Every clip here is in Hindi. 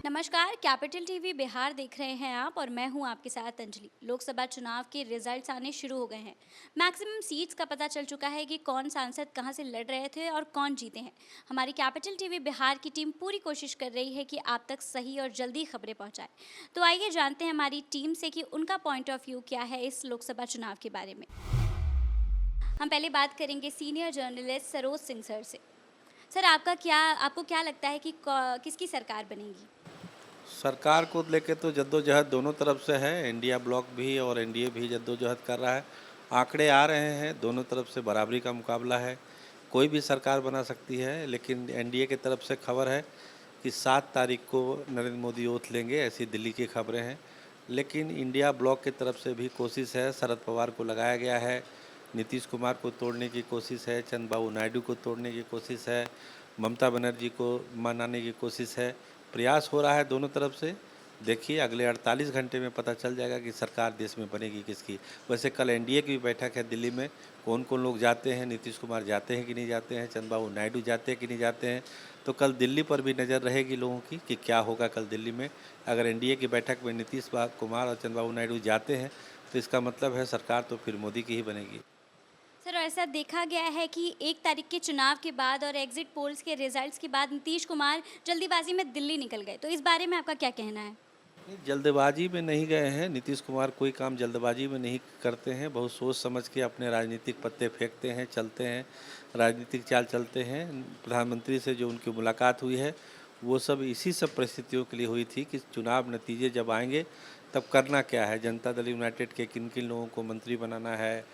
नमस्कार, कैपिटल टीवी बिहार देख रहे हैं आप और मैं हूं आपके साथ अंजलि। लोकसभा चुनाव के रिजल्ट्स आने शुरू हो गए हैं। मैक्सिमम सीट्स का पता चल चुका है कि कौन सांसद कहां से लड़ रहे थे और कौन जीते हैं। हमारी कैपिटल टीवी बिहार की टीम पूरी कोशिश कर रही है कि आप तक सही और जल्दी खबरें पहुंचाए। तो आइए जानते हैं हमारी टीम से कि उनका पॉइंट ऑफ व्यू क्या है इस लोकसभा चुनाव के बारे में। हम पहले बात करेंगे senior journalist Saroj Singh sir से। सर, आपको क्या लगता है कि किसकी सरकार बनेगी? सरकार को लेके तो जद्दोजहद दोनों तरफ से है। इंडिया ब्लॉक भी और एनडीए भी जद्दोजहद कर रहा है। आंकड़े आ रहे हैं, दोनों तरफ से बराबरी का मुकाबला है। कोई भी सरकार बना सकती है, लेकिन एनडीए की तरफ से खबर है कि 7 तारीख को नरेंद्र मोदी ओथ लेंगे, ऐसी दिल्ली की खबरें हैं। लेकिन इंडिया ब्लॉक की तरफ से भी कोशिश है, शरद पवार को लगाया गया है, नीतीश कुमार को तोड़ने की कोशिश है, चंद्रबाबू नायडू को तोड़ने की कोशिश है, ममता बनर्जी को मनाने की कोशिश है। प्रयास हो रहा है दोनों तरफ से। देखिए अगले 48 घंटे में पता चल जाएगा कि सरकार देश में बनेगी किसकी। वैसे कल एनडीए की भी बैठक है दिल्ली में। कौन कौन लोग जाते हैं, नीतीश कुमार जाते हैं कि नहीं जाते हैं, चंद्रबाबू नायडू जाते हैं कि नहीं जाते हैं। तो कल दिल्ली पर भी नज़र रहेगी लोगों की कि क्या होगा कल दिल्ली में। अगर एनडीए की बैठक में नीतीश कुमार और चंद्रबाबू नायडू जाते हैं तो इसका मतलब है सरकार तो फिर मोदी की ही बनेगी। सर, ऐसा देखा गया है कि 1 तारीख के चुनाव के बाद और एग्जिट पोल्स के रिजल्ट्स के बाद नीतीश कुमार जल्दीबाजी में दिल्ली निकल गए। तो इस बारे में आपका क्या कहना है? नहीं, जल्दबाजी में नहीं गए हैं। नीतीश कुमार कोई काम जल्दबाजी में नहीं करते हैं। बहुत सोच समझ के अपने राजनीतिक पत्ते फेंकते हैं, चलते हैं, राजनीतिक चाल चलते हैं। प्रधानमंत्री से जो उनकी मुलाकात हुई है वो सब इसी सब परिस्थितियों के लिए हुई थी कि चुनाव नतीजे जब आएंगे तब करना क्या है, जनता दल यूनाइटेड के किन किन लोगों को मंत्री बनाना है,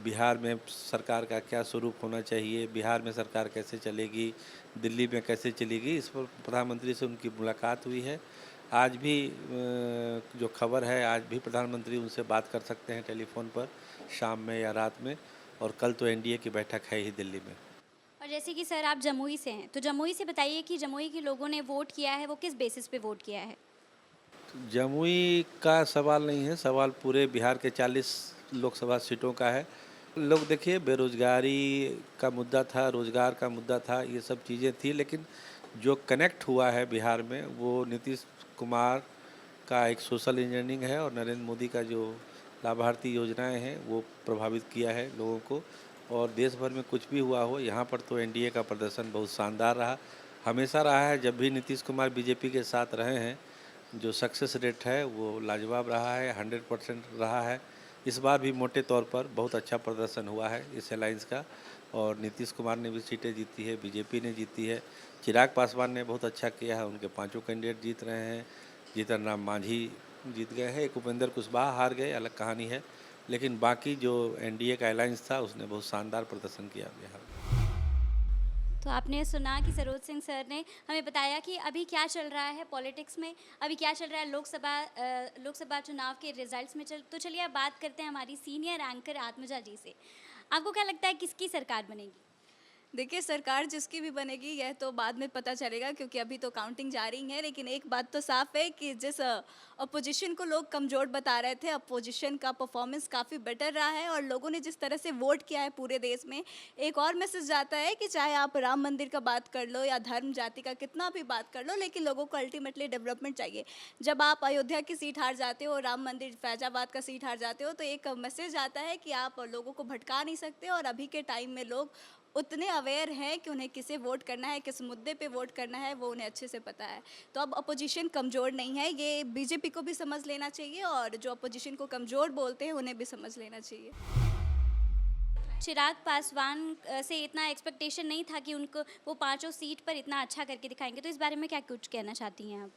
बिहार में सरकार का क्या स्वरूप होना चाहिए, बिहार में सरकार कैसे चलेगी, दिल्ली में कैसे चलेगी। इस पर प्रधानमंत्री से उनकी मुलाकात हुई है। आज भी जो खबर है, आज भी प्रधानमंत्री उनसे बात कर सकते हैं टेलीफोन पर, शाम में या रात में। और कल तो एनडीए की बैठक है ही दिल्ली में। और जैसे कि सर आप जमुई से हैं, तो जमुई से बताइए कि जमुई के लोगों ने वोट किया है, वो किस बेसिस पे वोट किया है? जमुई का सवाल नहीं है, सवाल पूरे बिहार के 40 लोकसभा सीटों का है। लोग देखिए, बेरोजगारी का मुद्दा था, रोजगार का मुद्दा था, ये सब चीज़ें थी, लेकिन जो कनेक्ट हुआ है बिहार में वो नीतीश कुमार का एक सोशल इंजीनियरिंग है और नरेंद्र मोदी का जो लाभार्थी योजनाएं हैं वो प्रभावित किया है लोगों को। और देश भर में कुछ भी हुआ हो, यहाँ पर तो एनडीए का प्रदर्शन बहुत शानदार रहा, हमेशा रहा है। जब भी नीतीश कुमार बीजेपी के साथ रहे हैं, जो सक्सेस रेट है वो लाजवाब रहा है, 100% रहा है। इस बार भी मोटे तौर पर बहुत अच्छा प्रदर्शन हुआ है इस अलायंस का। और नीतीश कुमार ने भी सीटें जीती है, बीजेपी ने जीती है, चिराग पासवान ने बहुत अच्छा किया है, उनके पांचों कैंडिडेट जीत रहे हैं। जीतन राम मांझी जीत गए हैं, एक उपेंद्र कुशवाहा हार गए, अलग कहानी है। लेकिन बाकी जो एनडीए का अलायंस था उसने बहुत शानदार प्रदर्शन किया बिहार में। तो आपने सुना कि सरोज सिंह सर ने हमें बताया कि अभी क्या चल रहा है पॉलिटिक्स में, अभी क्या चल रहा है लोकसभा चुनाव के रिजल्ट्स में। तो चलिए अब बात करते हैं हमारी सीनियर एंकर आत्मजा जी से। आपको क्या लगता है किसकी सरकार बनेगी? देखिए, सरकार जिसकी भी बनेगी यह तो बाद में पता चलेगा, क्योंकि अभी तो काउंटिंग जारी है। लेकिन एक बात तो साफ है कि जिस अपोजिशन को लोग कमज़ोर बता रहे थे, अपोजिशन का परफॉर्मेंस काफ़ी बेटर रहा है और लोगों ने जिस तरह से वोट किया है पूरे देश में, एक और मैसेज जाता है कि चाहे आप राम मंदिर का बात कर लो या धर्म जाति का कितना भी बात कर लो, लेकिन लोगों को अल्टीमेटली डेवलपमेंट चाहिए। जब आप अयोध्या की सीट हार जाते हो, राम मंदिर फैजाबाद का सीट हार जाते हो, तो एक मैसेज आता है कि आप लोगों को भटका नहीं सकते। और अभी के टाइम में लोग उतने अवेयर हैं कि उन्हें किसे वोट करना है, किस मुद्दे पे वोट करना है, वो उन्हें अच्छे से पता है। तो अब अपोजिशन कमज़ोर नहीं है, ये बीजेपी को भी समझ लेना चाहिए और जो अपोजिशन को कमज़ोर बोलते हैं उन्हें भी समझ लेना चाहिए। चिराग पासवान से इतना एक्सपेक्टेशन नहीं था कि उनको वो पांचों सीट पर इतना अच्छा करके दिखाएंगे। तो इस बारे में क्या कुछ कहना चाहती हैं आप?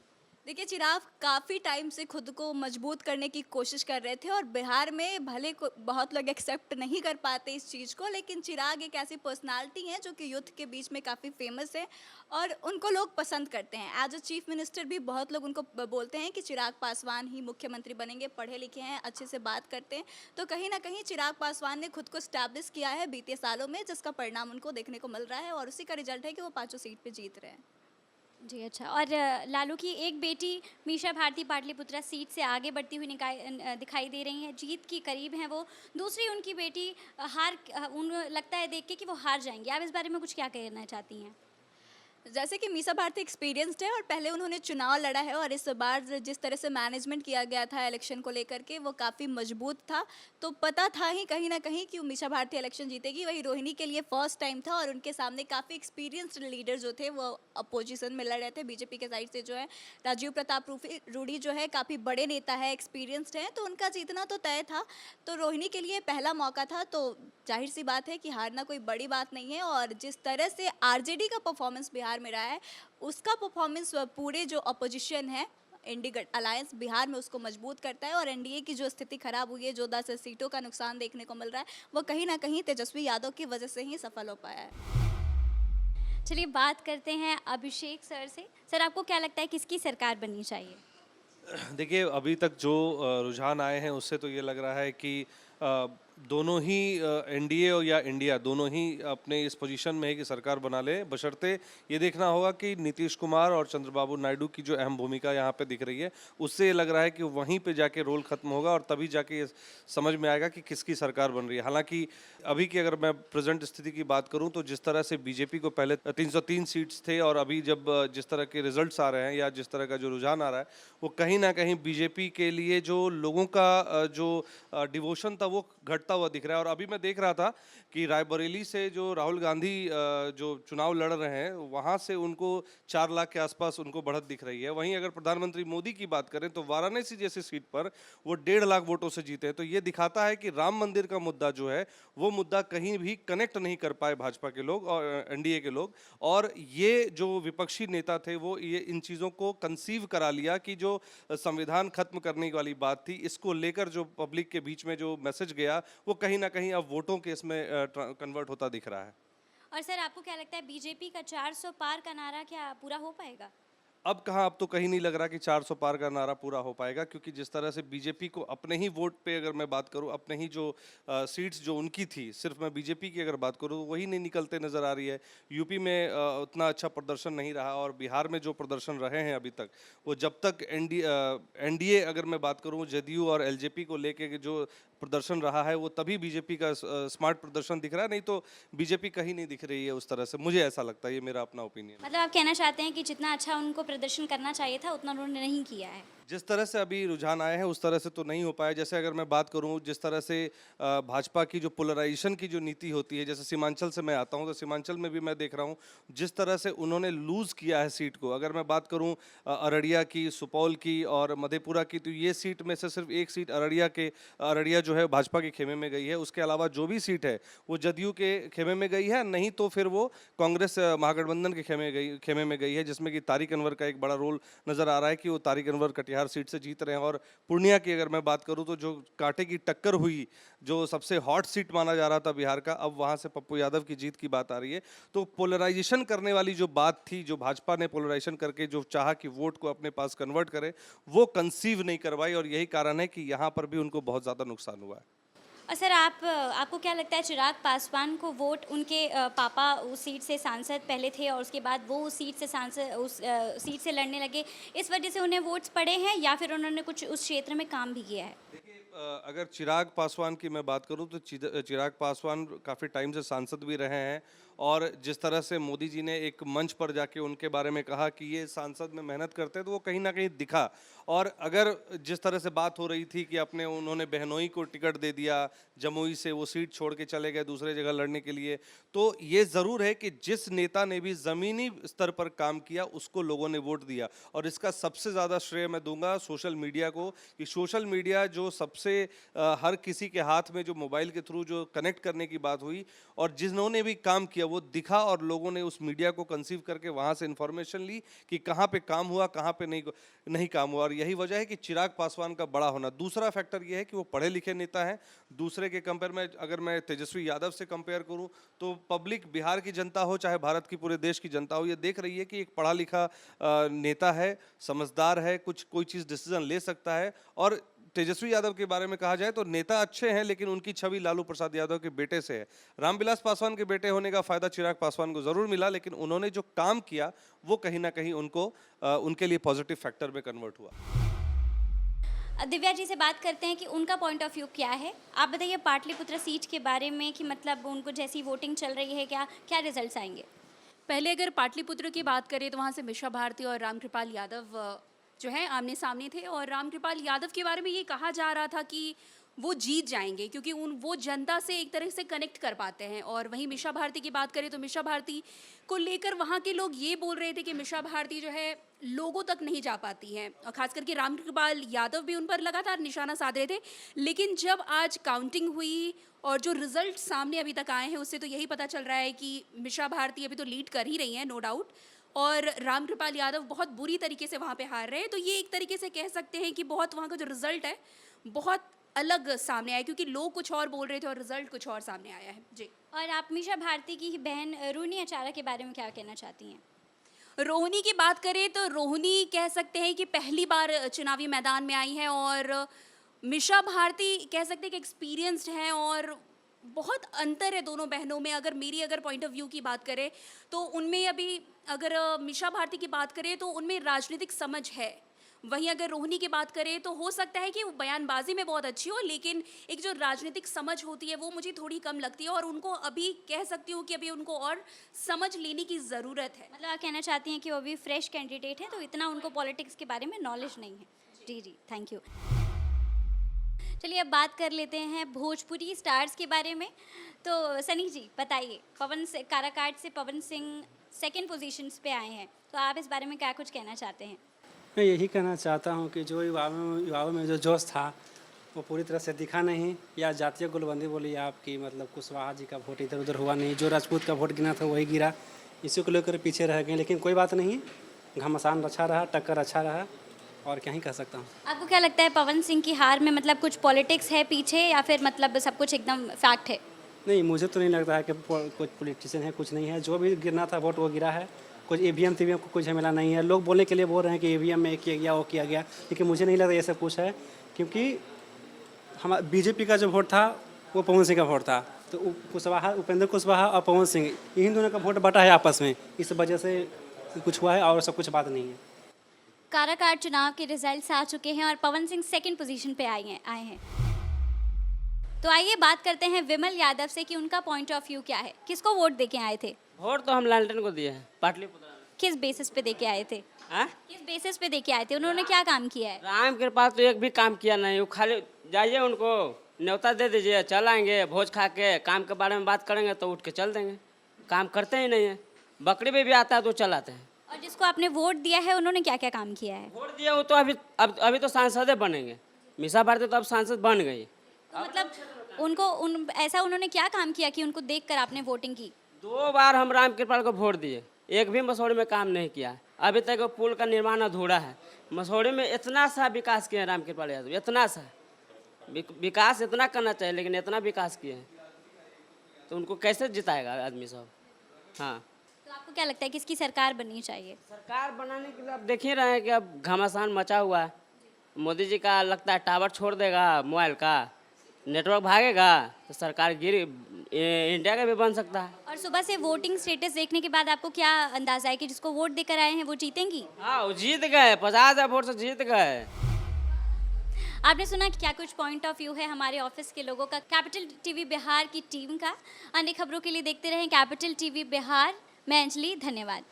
देखिए, चिराग काफ़ी टाइम से खुद को मजबूत करने की कोशिश कर रहे थे और बिहार में भले को बहुत लोग एक्सेप्ट नहीं कर पाते इस चीज़ को, लेकिन चिराग एक ऐसी पर्सनालिटी है जो कि यूथ के बीच में काफ़ी फेमस है और उनको लोग पसंद करते हैं। एज अ चीफ मिनिस्टर भी बहुत लोग उनको बोलते हैं कि चिराग पासवान ही मुख्यमंत्री बनेंगे, पढ़े लिखे हैं, अच्छे से बात करते हैं। तो कहीं ना कहीं चिराग पासवान ने खुद को स्टैब्लिश किया है बीते सालों में, जिसका परिणाम उनको देखने को मिल रहा है और उसी का रिजल्ट है कि वो पाँचों सीट पर जीत रहे हैं। जी, अच्छा। और लालू की एक बेटी मीशा भारती पाटलिपुत्रा सीट से आगे बढ़ती हुई दिखाई दे रही हैं, जीत की करीब हैं वो। दूसरी उनकी बेटी उन लगता है देख के कि वो हार जाएँगी। आप इस बारे में कुछ क्या कहना चाहती हैं? जैसे कि मीसा भारती एक्सपीरियंस्ड है और पहले उन्होंने चुनाव लड़ा है, और इस बार जिस तरह से मैनेजमेंट किया गया था इलेक्शन को लेकर के वो काफ़ी मजबूत था। तो पता था ही कहीं ना कहीं कि मीसा भारती इलेक्शन जीतेगी। वही रोहिणी के लिए फर्स्ट टाइम था और उनके सामने काफ़ी एक्सपीरियंस्ड लीडर जो थे वो अपोजिशन में लड़ रहे थे। बीजेपी के साइड से जो है राजीव प्रताप रूडी जो है काफ़ी बड़े नेता है, एक्सपीरियंस्ड है, तो उनका जीतना तो तय था। तो रोहिणी के लिए पहला मौका था, तो जाहिर सी बात है कि हारना कोई बड़ी बात नहीं है। और जिस तरह से आरजेडी का परफॉर्मेंस बिहार में रहा है, उसका परफॉर्मेंस पूरे जो अपोजिशन है इंडी अलायंस बिहार में उसको मजबूत करता है। और एनडीए की जो स्थिति खराब हुई है, जो 10 सीटों का नुकसान देखने को मिल रहा है, वो कहीं ना कहीं तेजस्वी यादव की वजह से ही सफल हो पाया है। चलिए बात करते हैं अभिषेक सर से। सर, आपको क्या लगता है किसकी सरकार बननी चाहिए? देखिए, अभी तक जो रुझान आए हैं उससे तो ये लग रहा है कि दोनों ही एनडीए और या इंडिया दोनों ही अपने इस पोजीशन में है कि सरकार बना ले, बशर्ते ये देखना होगा कि नीतीश कुमार और चंद्रबाबू नायडू की जो अहम भूमिका यहाँ पे दिख रही है, उससे ये लग रहा है कि वहीं पे जाके रोल खत्म होगा और तभी जाके ये समझ में आएगा कि किसकी सरकार बन रही है। हालांकि अभी की अगर मैं प्रेजेंट स्थिति की बात करूं तो जिस तरह से बीजेपी को पहले 303 सीट्स थे और अभी जब जिस तरह के रिजल्ट्स आ रहे हैं या जिस तरह का जो रुझान आ रहा है, वो कहीं ना कहीं बीजेपी के लिए जो लोगों का जो डिवोशन था वो घटता हुआ दिख रहा है। और अभी मैं देख रहा था कि रायबरेली से जो राहुल गांधी जो चुनाव लड़ रहे हैं, वहां से उनको 4 लाख के आसपास उनको बढ़त दिख रही है। वहीं अगर प्रधानमंत्री मोदी की बात करें तो वाराणसी जैसी सीट पर वो 1.5 लाख वोटों से जीते हैं। तो ये दिखाता है कि राम मंदिर का मुद्दा जो है वो मुद्दा कहीं भी कनेक्ट नहीं कर पाए भाजपा के लोग और एनडीए के लोग। और ये जो विपक्षी नेता थे वो ये इन चीज़ों को कंसीव करा लिया कि जो संविधान खत्म करने वाली बात थी, इसको लेकर जो पब्लिक के बीच में जो मैसेज गया वो कहीं ना कहीं अब वोटों के इसमें कन्वर्ट होता दिख रहा है। और सर, आपको क्या लगता है बीजेपी का 400 पार का नारा क्या पूरा हो पाएगा? अब कहाँ, अब तो कहीं नहीं लग रहा कि 400 पार का नारा पूरा हो पाएगा, क्योंकि जिस तरह से बीजेपी को अपने ही वोट पे अगर मैं बात करूं, अपने ही जो सीट्स जो उनकी थी, सिर्फ मैं बीजेपी की अगर बात करूं तो वही नहीं निकलते नज़र आ रही है। यूपी में उतना अच्छा प्रदर्शन नहीं रहा और बिहार में जो प्रदर्शन रहे हैं अभी तक, वो जब तक एनडीए अगर मैं बात करूँ जदयू और एलजेपी को लेके जो प्रदर्शन रहा है वो तभी बीजेपी का स्मार्ट प्रदर्शन दिख रहा है, नहीं तो बीजेपी कहीं नहीं दिख रही है उस तरह से, मुझे ऐसा लगता है। ये मेरा अपना ओपिनियन है। मतलब आप कहना चाहते हैं कि जितना अच्छा उनको प्रदर्शन करना चाहिए था उतना उन्होंने नहीं किया है? जिस तरह से अभी रुझान आए हैं उस तरह से तो नहीं हो पाया। जैसे अगर मैं बात करूं जिस तरह से भाजपा की जो पोलराइजेशन की जो नीति होती है, जैसे सीमांचल से मैं आता हूं तो सीमांचल में भी मैं देख रहा हूं जिस तरह से उन्होंने लूज़ किया है सीट को। अगर मैं बात करूं अररिया की, सुपौल की और मधेपुरा की, तो ये सीट में से सिर्फ एक सीट अररिया जो है भाजपा के खेमे में गई है। उसके अलावा जो भी सीट है वो जदयू के खेमे में गई है, नहीं तो फिर वो कांग्रेस महागठबंधन के खेमे में गई है, जिसमें कि तारिक अनवर का एक बड़ा रोल नजर आ रहा है कि वो तारिक अनवर कटिहार सीट से जीत रहे हैं। और पूर्णिया की अगर मैं बात करूं तो जो कांटे की टक्कर हुई, जो सबसे हॉट सीट माना जा रहा था बिहार का, अब वहां से पप्पू यादव की जीत की बात आ रही है। तो पोलराइजेशन करने वाली जो बात थी, जो भाजपा ने पोलराइजेशन करके जो चाहा कि वोट को अपने पास कन्वर्ट करे, वो कंसीव नहीं करवाई और यही कारण है कि यहाँ पर भी उनको बहुत ज्यादा नुकसान हुआ है। और सर, आपको क्या लगता है चिराग पासवान को वोट उनके पापा उस सीट से सांसद पहले थे और उसके बाद वो उस सीट से सीट से लड़ने लगे, इस वजह से उन्हें वोट्स पड़े हैं या फिर उन्होंने कुछ उस क्षेत्र में काम भी किया है? देखिए, अगर चिराग पासवान की मैं बात करूं तो चिराग पासवान काफ़ी टाइम से सांसद भी रहे हैं और जिस तरह से मोदी जी ने एक मंच पर जाके उनके बारे में कहा कि ये सांसद में मेहनत करते हैं, तो वो कहीं ना कहीं दिखा। और अगर जिस तरह से बात हो रही थी कि उन्होंने बहनोई को टिकट दे दिया, जमुई से वो सीट छोड़ के चले गए दूसरे जगह लड़ने के लिए, तो ये ज़रूर है कि जिस नेता ने भी ज़मीनी स्तर पर काम किया उसको लोगों ने वोट दिया। और इसका सबसे ज़्यादा श्रेय मैं दूंगा सोशल मीडिया को, कि सोशल मीडिया जो सबसे हर किसी के हाथ में जो मोबाइल के थ्रू जो कनेक्ट करने की बात हुई और जिन्होंने भी काम किया वो दिखा और लोगों ने उस मीडिया को कंसीव करके वहाँ से इन्फॉर्मेशन ली कि कहाँ पे काम हुआ, कहाँ पे नहीं काम हुआ। और यही वजह है कि चिराग पासवान का बड़ा होना। दूसरा फैक्टर ये है कि वो पढ़े लिखे नेता हैं। दूसरे के कंपेयर में अगर मैं तेजस्वी यादव से कंपेयर करूं तो पब्लिक, बिहार की जनता हो चाहे भारत की पूरे देश की जनता हो, ये देख रही है कि एक पढ़ा लिखा नेता है, समझदार है, कोई चीज़ डिसीजन ले सकता है। और तेजस्वी यादव के बारे में कहा जाए तो नेता अच्छे हैं लेकिन उनकी छवि लालू प्रसाद यादव के बेटे से है। रामविलास पासवान के बेटे होने का फायदा चिराग पासवान को जरूर मिला, लेकिन उन्होंने जो काम किया वो कहीं ना कहीं उनके लिए पॉजिटिव फैक्टर में कन्वर्ट हुआ। दिव्या जी से बात करते हैं कि उनका पॉइंट ऑफ व्यू क्या है। आप बताइए पाटलिपुत्र सीट के बारे में कि मतलब उनको जैसी वोटिंग चल रही है क्या क्या रिजल्ट्स आएंगे? पहले अगर पाटलिपुत्र की बात करें तो वहाँ से मिशा भारती और रामकृपाल यादव जो है आमने सामने थे, और रामकृपाल यादव के बारे में ये कहा जा रहा था कि वो जीत जाएंगे क्योंकि वो जनता से एक तरह से कनेक्ट कर पाते हैं। और वहीं मिशा भारती की बात करें तो मिशा भारती को लेकर वहाँ के लोग ये बोल रहे थे कि मिशा भारती जो है लोगों तक नहीं जा पाती हैं, और खास करके रामकृपाल यादव भी उन पर लगातार निशाना साध रहे थे। लेकिन जब आज काउंटिंग हुई और जो रिजल्ट सामने अभी तक आए हैं उससे तो यही पता चल रहा है कि मिशा भारती अभी तो लीड कर ही रही हैं, नो डाउट, और रामकृपाल यादव बहुत बुरी तरीके से वहाँ पे हार रहे हैं। तो ये एक तरीके से कह सकते हैं कि बहुत वहाँ का जो रिजल्ट है बहुत अलग सामने आया, क्योंकि लोग कुछ और बोल रहे थे और रिजल्ट कुछ और सामने आया है। जी। और आप मिशा भारती की बहन रोहिणी आचार्य के बारे में क्या कहना चाहती हैं? रोहिणी की बात करें तो रोहिणी कह सकते हैं कि पहली बार चुनावी मैदान में आई हैं, और मिशा भारती कह सकते हैं कि एक्सपीरियंस्ड हैं, और बहुत अंतर है दोनों बहनों में। अगर पॉइंट ऑफ व्यू की बात करें तो उनमें अभी अगर मिशा भारती की बात करें तो उनमें राजनीतिक समझ है। वहीं अगर रोहिणी की बात करें तो हो सकता है कि वो बयानबाजी में बहुत अच्छी हो, लेकिन एक जो राजनीतिक समझ होती है वो मुझे थोड़ी कम लगती है, और उनको अभी कह सकती हूँ कि अभी उनको और समझ लेने की ज़रूरत है। मतलब आप कहना चाहती हैं कि वो अभी फ्रेश कैंडिडेट हैं तो इतना उनको पॉलिटिक्स के बारे में नॉलेज नहीं है। जी जी, थैंक यू। चलिए अब बात कर लेते हैं भोजपुरी स्टार्स के बारे में। तो सनी जी बताइए, काराकाट से पवन सिंह सेकंड पोजीशंस पे आए हैं, तो आप इस बारे में क्या कुछ कहना चाहते हैं? मैं यही कहना चाहता हूँ कि जो युवाओं में जो जोश था वो पूरी तरह से दिखा नहीं, या जातीय गुलबंदी बोलिए आपकी, मतलब कुशवाहा जी का वोट इधर उधर हुआ नहीं, जो राजपूत का वोट गिना था वही गिरा, इसी को लेकर पीछे रह गए। लेकिन कोई बात नहीं, घमासान अच्छा रहा, टक्कर अच्छा रहा, और क्या ही कह सकता हूँ। आपको क्या लगता है पवन सिंह की हार में मतलब कुछ पॉलिटिक्स है पीछे, या फिर मतलब सब कुछ एकदम फैक्ट है? नहीं, मुझे तो नहीं लगता है कि कुछ पॉलिटिशियन है, कुछ नहीं है। जो भी गिरना था वोट वो गिरा है, कुछ ईवीएम को कुछ झमेला नहीं है। लोग बोलने के लिए बोल रहे हैं कि ईवीएम में किया गया वो किया गया, लेकिन मुझे नहीं लगता ये सब कुछ है, क्योंकि हम बीजेपी का जो वोट था वो पवन सिंह का वोट था। तो उपेंद्र कुशवाहा और पवन सिंह इन दोनों का वोट बटा है आपस में, इस वजह से कुछ हुआ है, और सब कुछ बात नहीं है। काराकाट चुनाव के रिजल्ट्स आ चुके हैं और पवन सिंह सेकंड पोजीशन पे आए हैं। तो आइए बात करते हैं विमल यादव से कि उनका पॉइंट ऑफ व्यू क्या है। किसको वोट देके आए थे? वोट तो हम लालटेन को दिए हैं, पाटलिपुत्र में। किस बेसिस पे देके आए थे? हाँ? किस बेसिस पे देके आए थे? उन्होंने क्या काम किया है? राम के पास तो एक भी काम किया नहीं, वो खाली जाइए उनको न्योता दे दीजिए, चल आएंगे, भोज खा के काम के बारे में बात करेंगे तो उठ के चल देंगे। काम करते ही नहीं है। बकरी भी आता है तो चल आते हैं। और जिसको आपने वोट दिया है उन्होंने क्या क्या काम किया है? वोट दिया वो तो अभी तो सांसद बनेंगे। मिशा भारती तो अब सांसद बन गई। तो मतलब ऐसा उन्होंने क्या काम किया कि उनको देखकर आपने वोटिंग की? 2 बार हम राम कृपाल को वोट दिए, एक भी मसौड़ी में काम नहीं किया। अभी तक वो पुल का निर्माण अधूरा है। मसौड़ी में इतना सा विकास किया है राम कृपाल यादव, इतना सा विकास इतना करना चाहिए, लेकिन इतना विकास किए हैं तो उनको कैसे जिताएगा आदमी सब। हाँ, तो आपको क्या लगता है किसकी सरकार बननी चाहिए? सरकार बनाने के लिए अब देख ही रहे हैं कि अब घमासान मचा हुआ है। मोदी जी का लगता है टावर छोड़ देगा, मोबाइल का नेटवर्क भागेगा तो सरकार इंडिया का भी बन सकता है। और सुबह से वोटिंग स्टेटस देखने के बाद आपको क्या अंदाजा है कि जिसको वोट देकर आए हैं वो जीतेंगी? हाँ, वो जीत गए, 50,000 वोट से जीत गए। आपने सुना कि क्या कुछ पॉइंट ऑफ व्यू है हमारे ऑफिस के लोगों का, कैपिटल टीवी बिहार की टीम का। अन्य खबरों के लिए देखते रहें कैपिटल टीवी बिहार। मैं अंजलि, धन्यवाद।